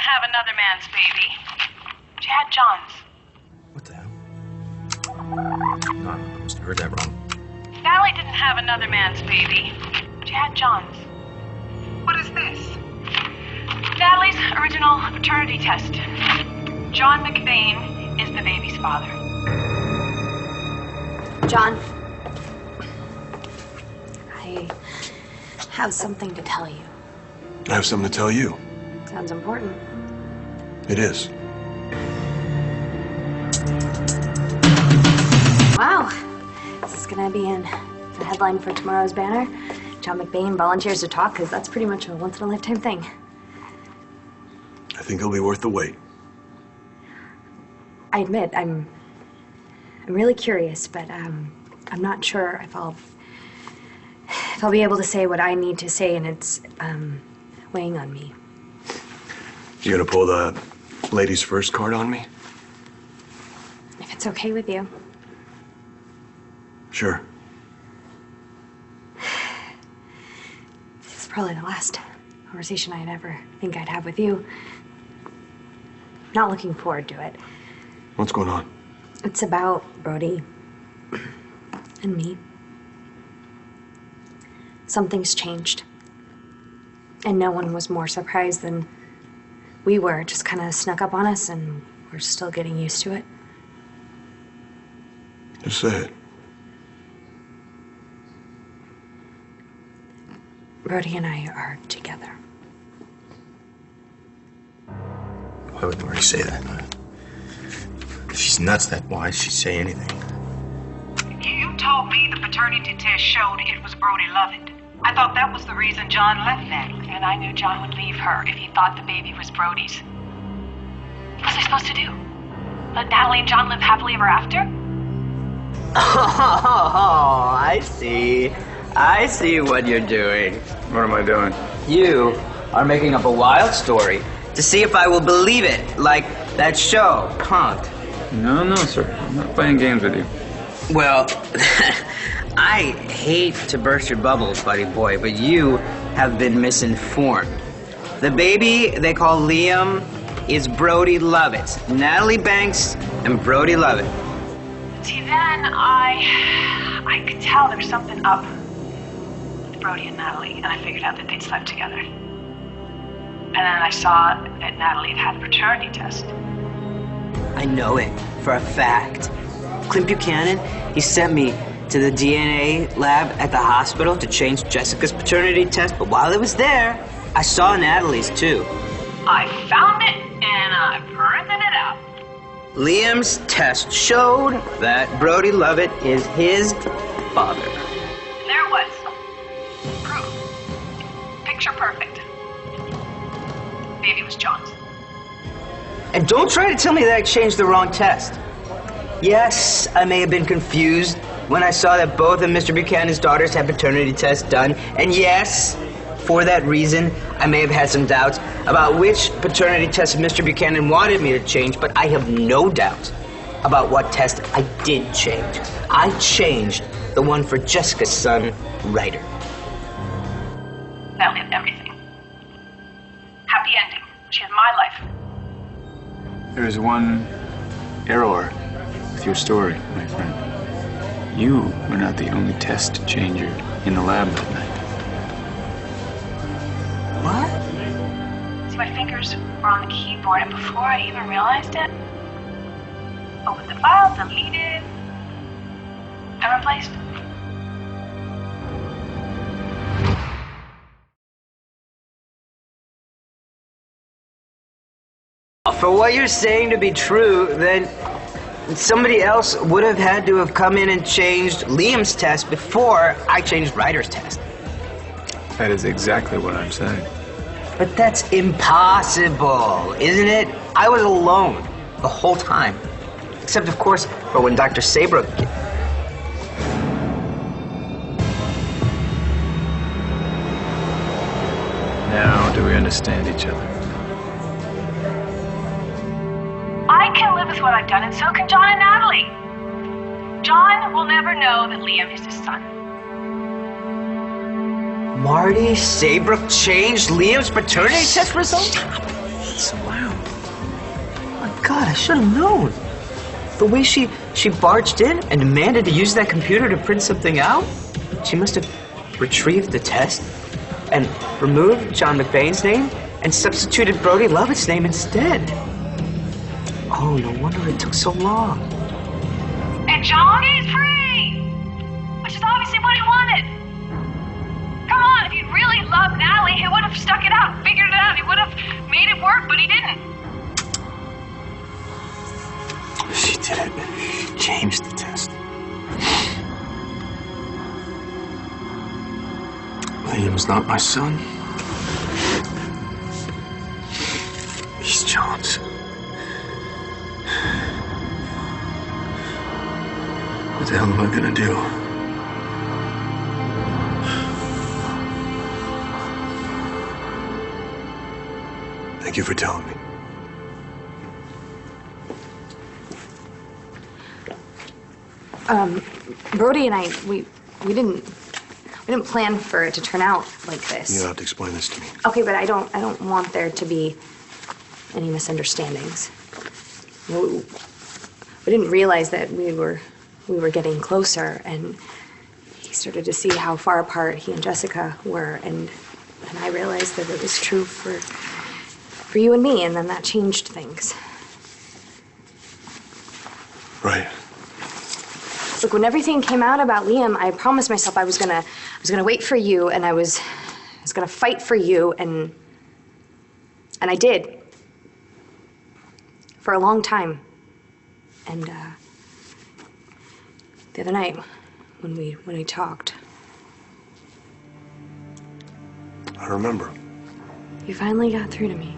have another man's baby. She had John's. What the hell? No, I must have heard that wrong. Natalie didn't have another man's baby. She had John's. What is this? Natalie's original paternity test. John McBain is the baby's father. John, I have something to tell you. I have something to tell you. Sounds important. It is. Wow, this is gonna be in the headline for tomorrow's banner. John McBain volunteers to talk, because that's pretty much a once-in-a-lifetime thing. I think it'll be worth the wait. I admit, I'm really curious, but I'm not sure if I'll be able to say what I need to say, and it's weighing on me. You gonna pull the ladies first card on me? If it's okay with you. Sure. This is probably the last conversation I'd ever think I'd have with you. Not looking forward to it. What's going on? It's about Brody and me. Something's changed. And no one was more surprised than we were. It just kind of snuck up on us, and we're still getting used to it. Just say it. Brody and I are together. Why would Marty say that? If she's nuts, why did she say anything? You told me the paternity test showed it was Brody Lovett. I thought that was the reason John left Natalie. And I knew John would leave her if he thought the baby was Brody's. What was I supposed to do? Let Natalie and John live happily ever after? Oh, I see. I see what you're doing. What am I doing? You are making up a wild story to see if I will believe it, like that show, Punk'd. No, sir. I'm not playing games with you. Well, I hate to burst your bubbles, buddy boy, but you have been misinformed. The baby they call Liam is Brody Lovett. Natalie Banks and Brody Lovett. See, then I could tell there was something up with Brody and Natalie, and I figured out that they'd slept together. And then I saw that Natalie had a paternity test. I know it for a fact. Clint Buchanan, he sent me to the DNA lab at the hospital to change Jessica's paternity test, but while it was there, I saw Natalie's too. I found it, and I printed it out. Liam's test showed that Brody Lovett is his father. And there it was. Proof. Picture perfect. Baby was John's. And don't try to tell me that I changed the wrong test. Yes, I may have been confused when I saw that both of Mr. Buchanan's daughters had paternity tests done. And yes, for that reason, I may have had some doubts about which paternity test Mr. Buchanan wanted me to change, but I have no doubt about what test I did change. I changed the one for Jessica's son, Ryder. Natalie had everything. Happy ending. She had my life. There is one error with your story, my friend. You were not the only test changer in the lab that night. What? See, my fingers were on the keyboard, and before I even realized it, opened the file, deleted, and replaced. For what you're saying to be true, then somebody else would have had to have come in and changed Liam's test before I changed Ryder's test. That is exactly what I'm saying. But that's impossible, isn't it? I was alone the whole time. Except, of course, for when Dr. Saybrook... Now do we understand each other? I can live with what I've done, and so can John and Natalie. John will never know that Liam is his son. Marty Saybrook changed Liam's paternity test result? so loud? My God, I should have known. The way she barged in and demanded to use that computer to print something out, she must have retrieved the test and removed John McBain's name and substituted Brody Lovett's name instead. Oh, no wonder it took so long. And John is free! Which is obviously what he wanted. Come on, if he really loved Natalie, he would have stuck it out, figured it out. He would have made it work, but he didn't. She did it. She changed the test. Liam's not my son. He's John's. What the hell am I gonna do? Thank you for telling me. Brody and I, we didn't plan for it to turn out like this. You don't have to explain this to me. Okay, but I don't want there to be any misunderstandings. We didn't realize that we were getting closer, and he started to see how far apart he and Jessica were, and I realized that it was true for you and me, and then that changed things. Right. Look, when everything came out about Liam, I promised myself I was gonna wait for you, and I was gonna fight for you, and I did. For a long time. And the other night, when we talked, I remember. you finally got through to me.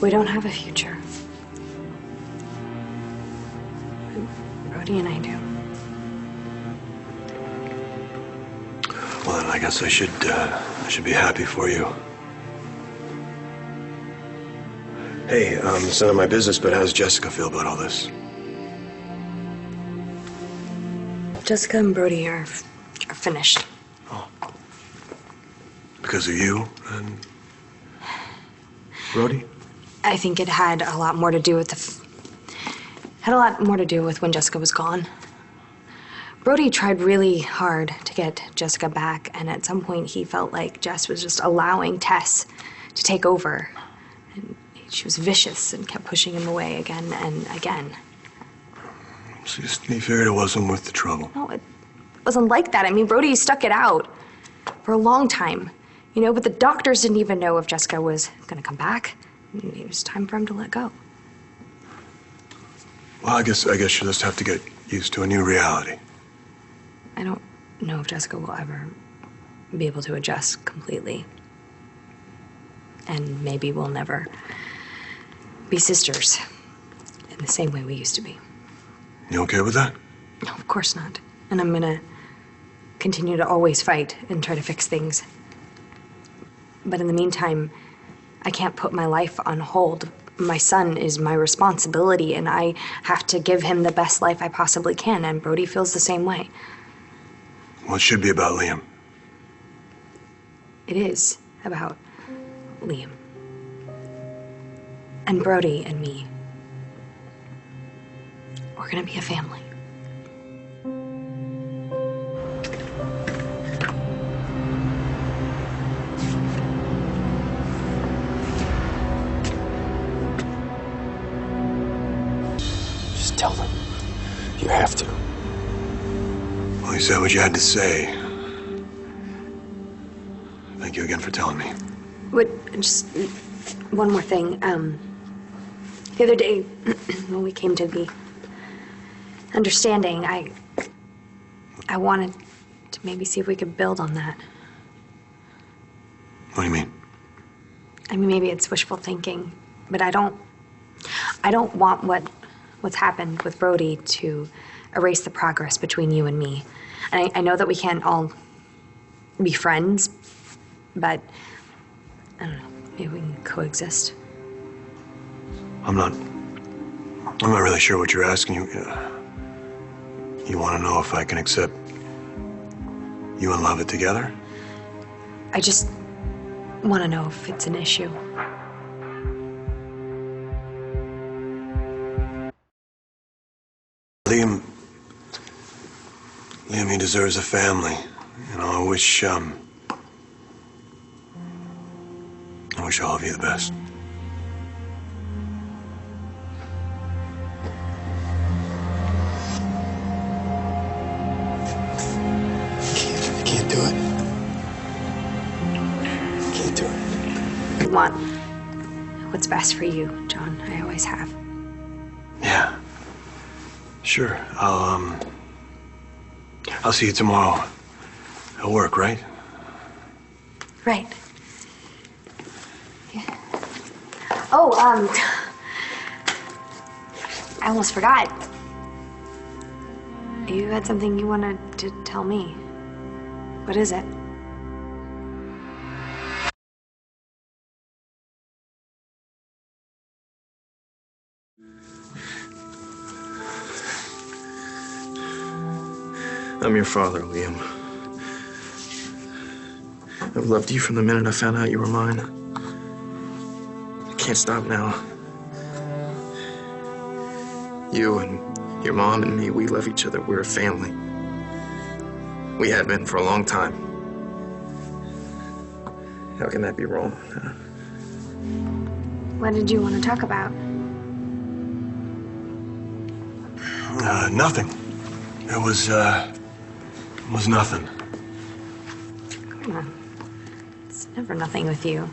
We don't have a future. Brody and I do. Well, then I guess I should be happy for you. Hey, it's none of my business, but how does Jessica feel about all this? Jessica and Brody are finished. Oh. Because of you and Brody? I think it had a lot more to do with when Jessica was gone. Brody tried really hard to get Jessica back, and at some point he felt like Jess was just allowing Tess to take over. And she was vicious and kept pushing him away again and again. So he figured it wasn't worth the trouble. No, it wasn't like that. I mean, Brody stuck it out for a long time, you know, but the doctors didn't even know if Jessica was going to come back. It was time for him to let go. Well, I guess you'll just have to get used to a new reality. I don't know if Jessica will ever be able to adjust completely. And maybe we'll never be sisters in the same way we used to be. You okay with that? No, of course not. And I'm gonna continue to always fight and try to fix things. But in the meantime, I can't put my life on hold. My son is my responsibility, and I have to give him the best life I possibly can, and Brody feels the same way. Well, it should be about Liam. It is about Liam. And Brody and me. We're gonna be a family. Just tell them. You have to. Well, you said what you had to say. Thank you again for telling me. Just one more thing. The other day, when we came to the understanding, I wanted to maybe see if we could build on that. What do you mean? I mean, maybe it's wishful thinking, but I don't want what's happened with Brody to erase the progress between you and me. And I know that we can't all be friends, but I don't know, maybe we can coexist. I'm not really sure what you're asking. You want to know if I can accept you and Lovett together? I just want to know if it's an issue. Liam, he deserves a family. You know, I wish all of you the best. Can't do it. Can't do it. I want what's best for you, John. I always have. Yeah. Sure. I'll see you tomorrow. At work, right? Right. Yeah. Oh, I almost forgot. You had something you wanted to tell me. What is it? I'm your father, Liam. I've loved you from the minute I found out you were mine. I can't stop now. You and your mom and me, we love each other. We're a family. We have been for a long time. How can that be wrong? Huh? What did you want to talk about? Nothing. It was nothing. Come on. It's never nothing with you.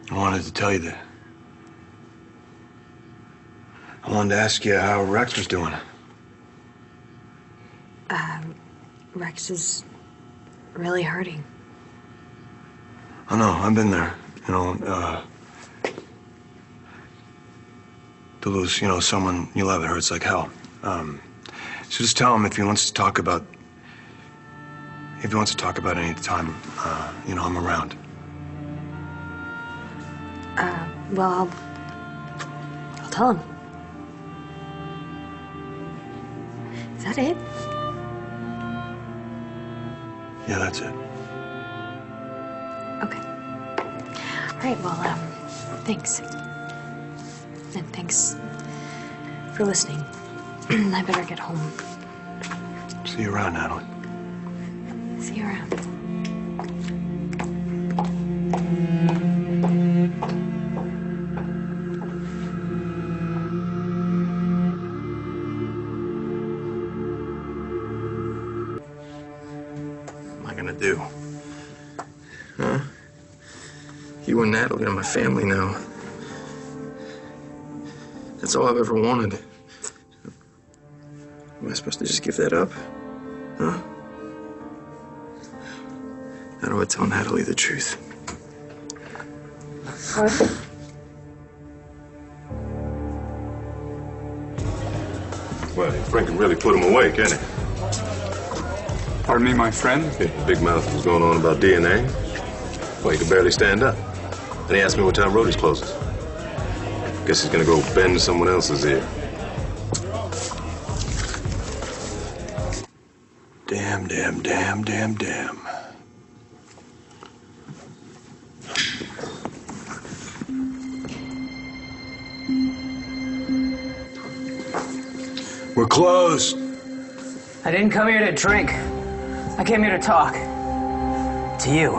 I wanted to tell you that. I wanted to ask you how Rex was doing. Rex is really hurting. I know, I've been there. You know, to lose, someone you love, it hurts like hell. So just tell him if he wants to talk about any time, I'm around. Well, I'll tell him. Is that it? Yeah, that's it. Okay. All right, well, thanks. And thanks for listening. I better get home. See you around, Natalie. See you around. What am I gonna do? Huh? You and Natalie are my family now. That's all I've ever wanted. Am I supposed to just give that up? Huh? How do I tell Natalie the truth? What? Well, Frank can really put him away, can't he? Pardon me, my friend? Yeah, big mouth was going on about DNA. Well, he could barely stand up. Then he asked me what time Brody's closes. Guess he's gonna go bend someone else's ear. Damn. We're closed. I didn't come here to drink. I came here to talk. To you.